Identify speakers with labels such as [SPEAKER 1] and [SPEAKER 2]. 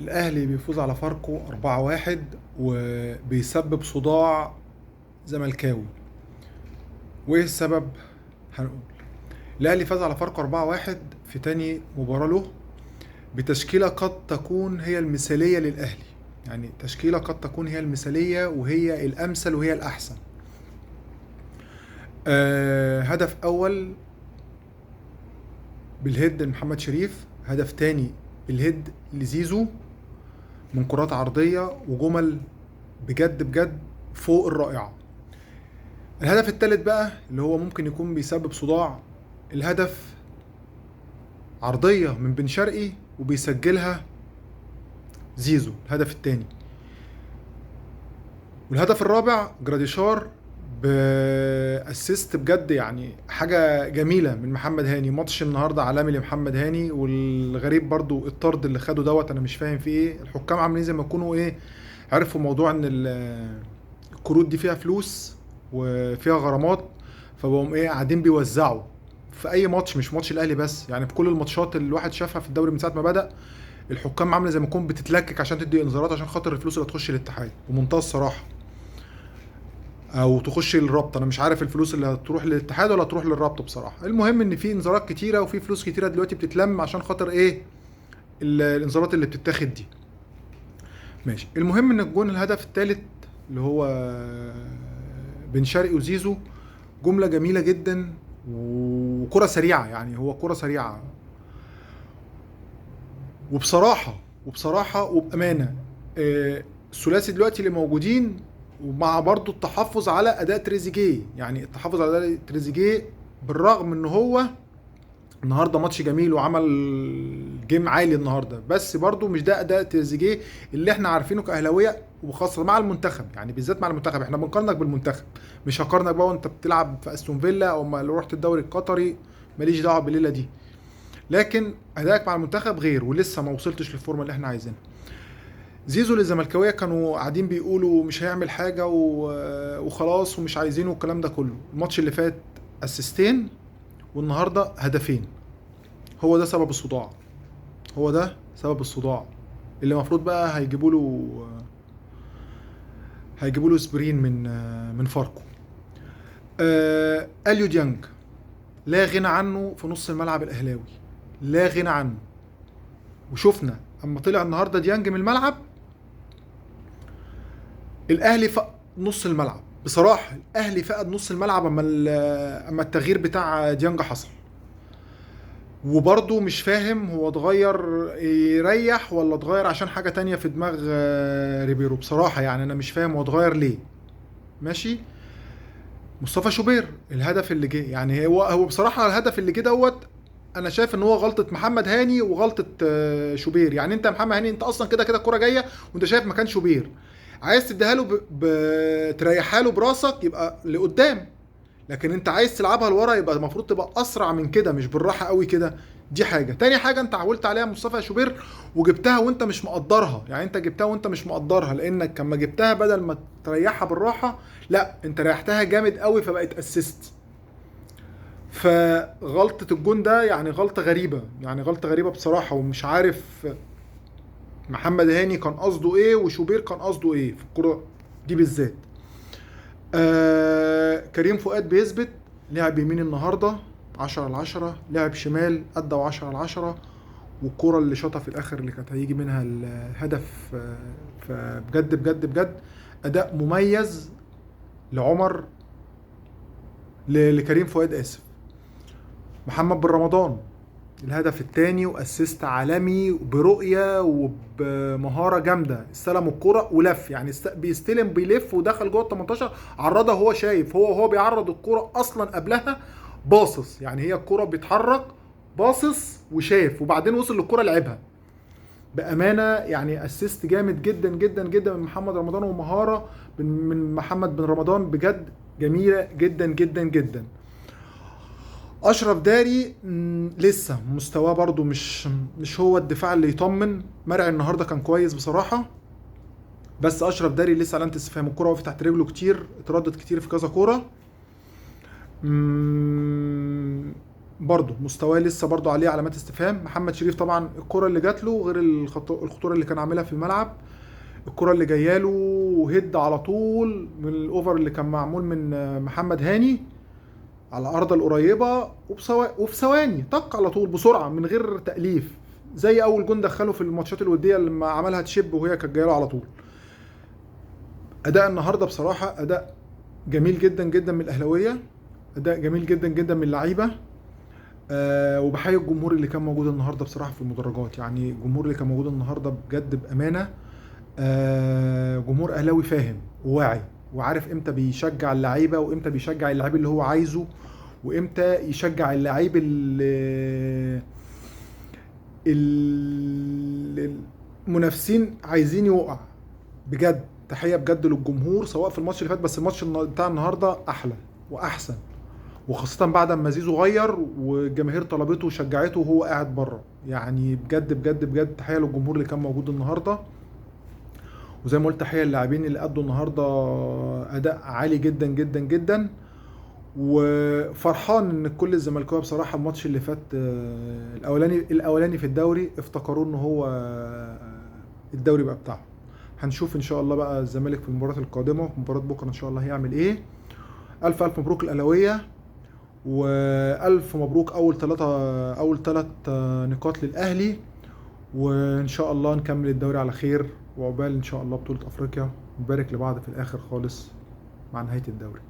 [SPEAKER 1] الأهلي بيفوز على فاركو 4-1 وبيسبب صداع زملكاوي. وإيه السبب؟ هنقول الأهلي فاز على فاركو 4-1 في تاني مباراة له بتشكيلة قد تكون هي المثالية للأهلي. يعني تشكيلة قد تكون هي المثالية وهي الأمثل وهي الأحسن. هدف أول بالهيد لمحمد شريف، هدف تاني بالهيد لزيزو من كرات عرضية وجمل بجد بجد فوق الرائعة. الهدف التالت بقى اللي هو ممكن يكون بيسبب صداع، الهدف عرضية من بن شرقي وبيسجلها زيزو الهدف التاني. والهدف الرابع جراديشار باسيست بجد، يعني حاجة جميلة من محمد هاني. ماتش النهاردة عالمي لمحمد هاني. والغريب برضو الطرد اللي خده دوت، انا مش فاهم فيه ايه. الحكام عاملين زي ما يكونوا ايه، عرفوا موضوع ان الكروت دي فيها فلوس وفيها غرامات، فبقوم ايه قاعدين بيوزعوا في اي ماتش، مش ماتش الاهلي بس، يعني في كل الماتشات اللي الواحد شافها في الدوري من ساعه ما بدأ. الحكام عامله زي ما تكون بتتلكك عشان تدي انذارات عشان خاطر الفلوس اللي هتخش الاتحاد، بمنتهى الصراحه، او تخش الرابطه. انا مش عارف الفلوس اللي هتروح للاتحاد ولا هتروح للرابطه بصراحه. المهم ان في انذارات كتيره وفي فلوس كتيره دلوقتي بتتلم عشان خاطر ايه، الانذارات اللي بتتاخد دي. ماشي. المهم ان الجون الهدف الثالث اللي هو بن شرقي وزيزو، جمله جميله جدا وكره سريعه. يعني هو كره سريعه وبصراحه وبامانه. الثلاثي دلوقتي اللي موجودين، ومع برضو التحفظ على اداء تريزيجيه، يعني التحفظ على اداء تريزيجيه بالرغم ان هو النهارده ماتش جميل وعمل جيم عالي النهارده، بس برضو مش ده اداء تريزيجيه اللي احنا عارفينه كاهلاويه، وخاصه مع المنتخب. يعني بالذات مع المنتخب احنا بنقارنك بالمنتخب، مش هقارنك بقى وانت بتلعب في استون فيلا او لو رحت الدوري القطري. ماليش دعوه بالليله دي. لكن ادائك مع المنتخب غير، ولسه ما وصلتش للفورمه اللي احنا عايزينها. زيزو للزملكاويه كانوا قاعدين بيقولوا مش هيعمل حاجه وخلاص ومش عايزينه والكلام ده كله. الماتش اللي فات اسيستين والنهارده هدفين. هو ده سبب الصداع، هو ده سبب الصداع اللي المفروض بقى هيجيبوا له سبرين من فاركو. اليو ديانج لا غنى عنه في نص الملعب الاهلاوي، لا غنى عنه. وشفنا اما طلع النهارده ديانج من الملعب، الاهلي فقد نص الملعب. بصراحه الاهلي فقد نص الملعب اما التغيير بتاع ديانج حصل. وبرضه مش فاهم هو اتغير يريح ولا اتغير عشان حاجة تانية في دماغ ريبيرو. بصراحة يعني انا مش فاهم هو اتغير ليه. ماشي. مصطفى شوبير الهدف اللي جه، يعني هو بصراحة الهدف اللي جه دوت، انا شايف ان هو غلطة محمد هاني وغلطة شوبير. يعني انت يا محمد هاني انت اصلا كده كده الكرة جاية وانت شايف مكان شوبير، عايز تديها له تريحها له براسك يبقى لقدام. لكن انت عايز تلعبها لورا يبقى المفروض تبقى اسرع من كده، مش بالراحه قوي كده. دي حاجه. تاني حاجه انت عولت عليها مصطفى شوبير وجبتها وانت مش مقدرها. يعني انت جبتها وانت مش مقدرها، لانك لما جبتها بدل ما تريحها بالراحه، لا انت ريحتها جامد قوي فبقت اسيست. فغلطه الجون ده يعني غلطه غريبه، يعني غلطه غريبه بصراحه. ومش عارف محمد هاني كان قصده ايه وشوبير كان قصده ايه في الكره دي بالذات. كريم فؤاد بيثبت، لعب يمين النهارده 10/10، لعب شمال أدى 10/10. والكرة اللي شاطها في الآخر اللي كانت هيجي منها الهدف، فبجد بجد بجد أداء مميز لعمر، لكريم فؤاد آسف. محمد بن رمضان الهدف الثاني واسيست عالمي برؤيه وبمهاره جامده. استلم الكرة ولف، يعني بيستلم بيلف ودخل جوه ال 18، عرضها هو شايف، هو بيعرض الكرة اصلا قبلها باصص. يعني هي الكرة بيتحرك باصص وشاف وبعدين وصل للكرة لعبها بامانه. يعني اسيست جامد جدا جدا جدا من محمد رمضان، ومهاره من محمد بن رمضان بجد جميله جدا جدا جدا. اشرف داري لسه مستواه برضو مش هو الدفاع اللي يطمن. مرعي النهارده كان كويس بصراحه، بس اشرف داري لسه علامه استفهام. الكره وقفت تحت رجله كتير، اتردد كتير في كذا كوره. برضه مستواه لسه برضه عليه علامات استفهام. محمد شريف طبعا الكرة اللي جات له غير الخطوره اللي كان عاملها في الملعب. الكرة اللي جايه له هيد على طول من الاوفر اللي كان معمول من محمد هاني على الارض القريبه، وفي ثواني طق على طول بسرعه من غير تأليف، زي اول جون دخله في الماتشات الوديه لما عملها تشيب وهي كانت جايه له على طول. اداء النهارده بصراحه اداء جميل جدا جدا من الاهلاويه، اداء جميل جدا جدا من اللعيبه. وبحيي الجمهور اللي كان موجود النهارده بصراحه في المدرجات، يعني الجمهور اللي كان موجود النهارده بجد بامانه جمهور اهلاوي فاهم وواعي، وعارف امتى بيشجع اللعيبه وامتى بيشجع اللعيب اللي هو عايزه، وامتى يشجع اللعيب اللي المنافسين عايزين يوقع. بجد تحيه بجد للجمهور سواء في الماتش اللي فات، بس الماتش بتاع النهارده احلى واحسن، وخاصة بعد ما زيزو غير والجماهير طلبته وشجعته وهو قاعد بره. يعني بجد بجد بجد تحية للجمهور اللي كان موجود النهارده، وزي ما قلت تحية للاعبين اللي أدوا النهارده أداء عالي جدا جدا جدا. وفرحان ان كل الزملكاويه بصراحه الماتش اللي فات الاولاني في الدوري افتكروا ان هو الدوري بقى بتاعه. هنشوف ان شاء الله بقى الزمالك في المباراه القادمه وفي مباراه بكره ان شاء الله هيعمل ايه. الف الف مبروك الاهلاويه، والف مبروك اول ثلاث نقاط للاهلي، وان شاء الله نكمل الدوري على خير، وعقبال ان شاء الله بطولة افريقيا. نبارك لبعض في الاخر خالص مع نهاية الدوري.